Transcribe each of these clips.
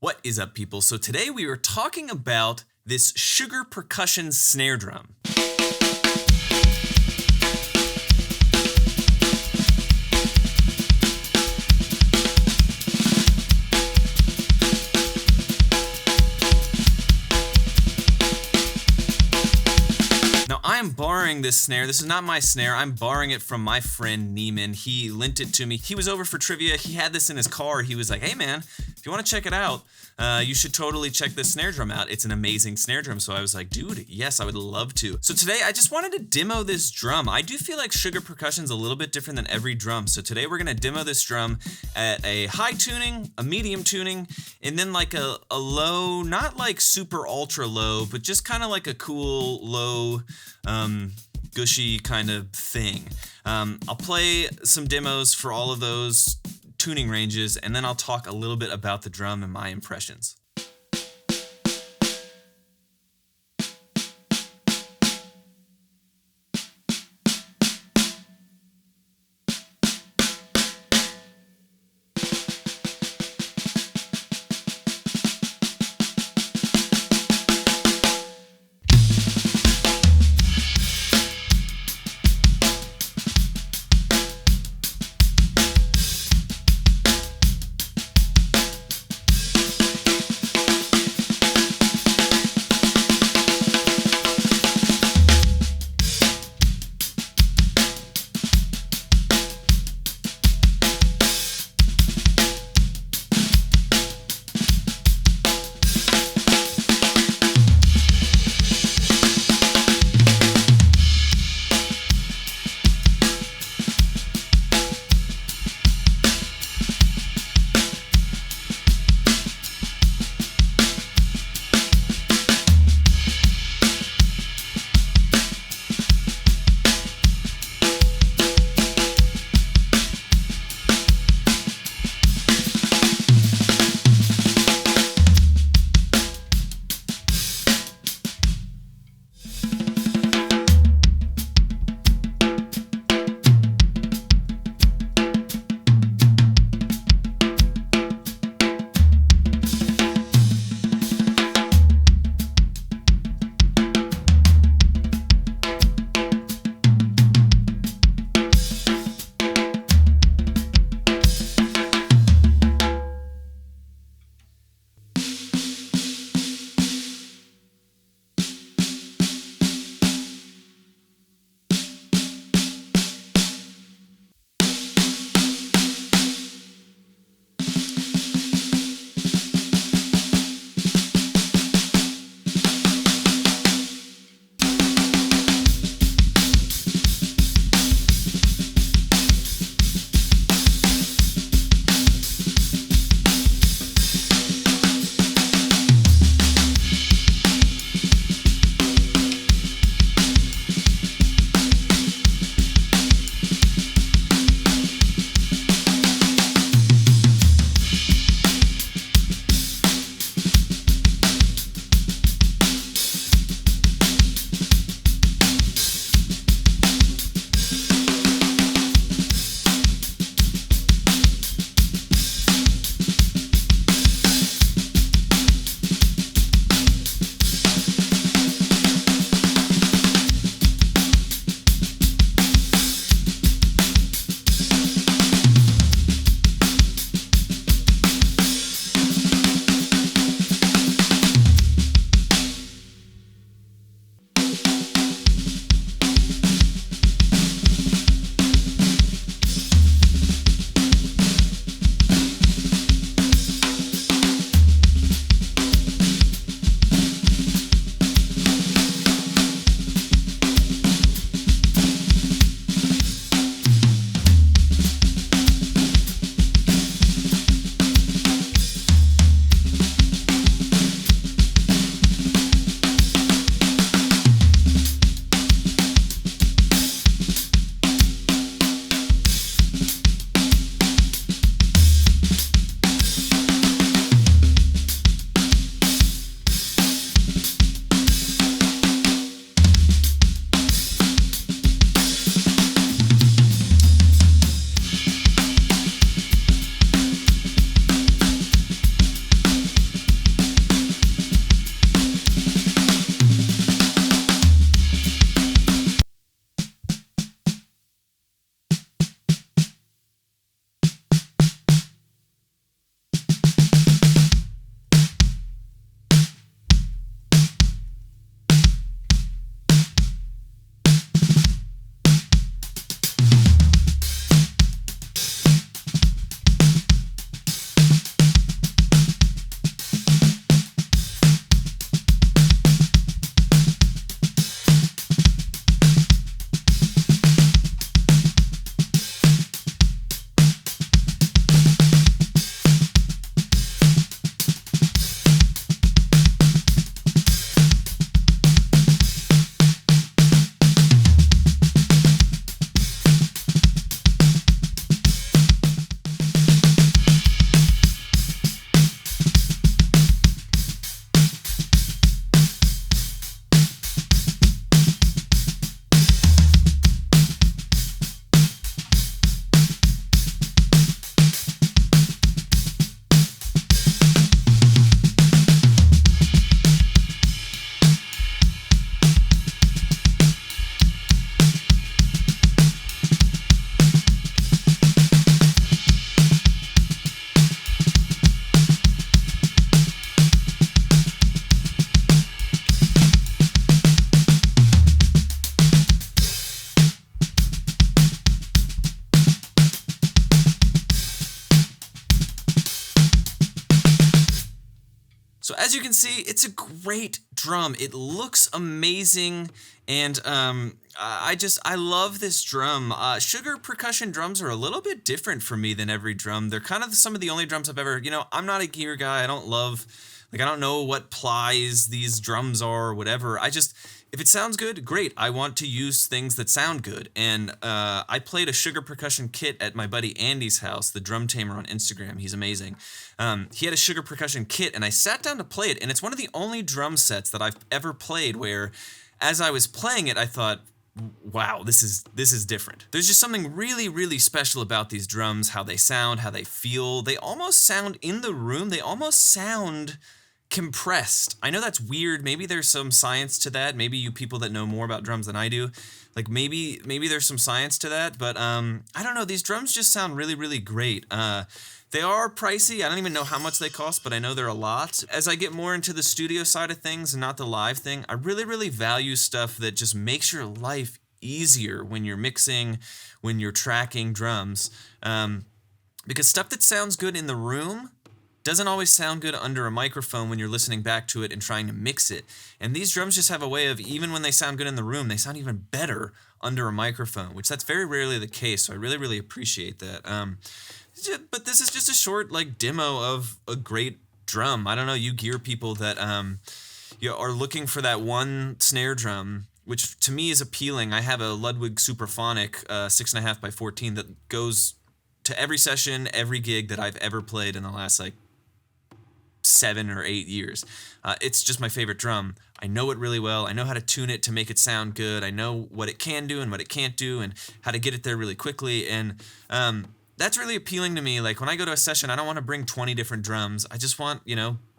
What is up, people? So today we are talking about this Sugar Percussion snare drum. Now I'm borrowing this snare. This is not my snare. I'm borrowing it from my friend Neiman. He lent it to me. He was over for trivia. He had this in his car. He was like, hey man, if you want to check it out, you should totally check this snare drum out. It's an amazing snare drum. So I was like, dude, yes, I would love to. So today I just wanted to demo this drum. I do feel like Sugar Percussion's a little bit different than every drum. So today we're gonna demo this drum at a high tuning, a medium tuning, and then like a low, not like super ultra low, but just kind of like a cool low, gushy kind of thing. I'll play some demos for all of those tuning ranges, and then I'll talk a little bit about the drum and my impressions. So as you can see, it's a great drum. It looks amazing, and I love this drum. Sugar Percussion drums are a little bit different for me than every drum. They're kind of some of the only drums I've ever, I'm not a gear guy. I don't love, I don't know what plies these drums are or whatever. If it sounds good, great. I want to use things that sound good. And I played a Sugar Percussion kit at my buddy Andy's house, the Drum Tamer on Instagram. He's amazing. He had a Sugar Percussion kit, and I sat down to play it, and it's one of the only drum sets that I've ever played where, as I was playing it, I thought, wow, this is different. There's just something really, really special about these drums, how they sound, how they feel. They almost sound in the room, they almost sound compressed. I know that's weird. Maybe there's some science to that. Maybe you people that know more about drums than I do, like maybe there's some science to that, but I don't know. These drums just sound really, really great. They are pricey. I don't even know how much they cost, but I know they're a lot. As I get more into the studio side of things and not the live thing, I really, really value stuff that just makes your life easier when you're mixing, when you're tracking drums. Because stuff that sounds good in the room doesn't always sound good under a microphone when you're listening back to it and trying to mix it. And these drums just have a way of, even when they sound good in the room, they sound even better under a microphone, which that's very rarely the case. So I really, really appreciate that. But this is just a short demo of a great drum. I don't know, you gear people that are looking for that one snare drum, which to me is appealing. I have a Ludwig Superphonic 6.5 by 14 that goes to every session, every gig that I've ever played in the last 7 or 8 years. It's just my favorite drum. I know it really well. I know how to tune it to make it sound good. I know what it can do and what it can't do and how to get it there really quickly. And that's really appealing to me. Like when I go to a session, I don't want to bring 20 different drums. I just want,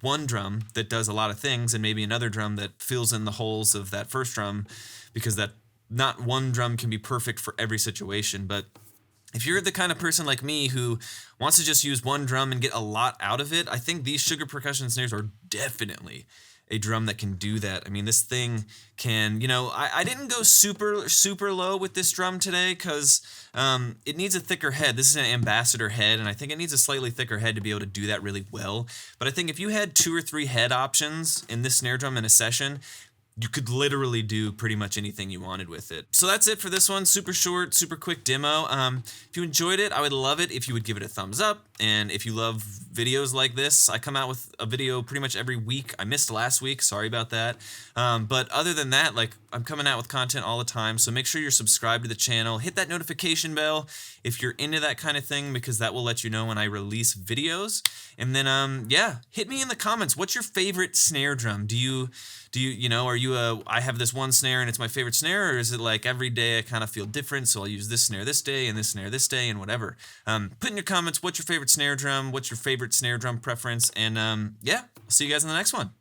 one drum that does a lot of things and maybe another drum that fills in the holes of that first drum, because that not one drum can be perfect for every situation. But if you're the kind of person like me who wants to just use one drum and get a lot out of it, I think these Sugar Percussion snares are definitely a drum that can do that. I mean, this thing can, I didn't go super, super low with this drum today because it needs a thicker head. This is an ambassador head, and I think it needs a slightly thicker head to be able to do that really well. But I think if you had 2 or 3 head options in this snare drum in a session, you could literally do pretty much anything you wanted with it. So that's it for this one. Super short, super quick demo. If you enjoyed it, I would love it if you would give it a thumbs up. And if you love videos like this, I come out with a video pretty much every week. I missed last week, sorry about that. But other than that, I'm coming out with content all the time. So make sure you're subscribed to the channel. Hit that notification bell if you're into that kind of thing, because that will let you know when I release videos. And then, hit me in the comments. What's your favorite snare drum? Are you I have this one snare and it's my favorite snare, or is it like every day I kind of feel different, so I'll use this snare this day and this snare this day and whatever. Put in your comments what's your favorite snare drum, what's your favorite snare drum preference, and I'll see you guys in the next one.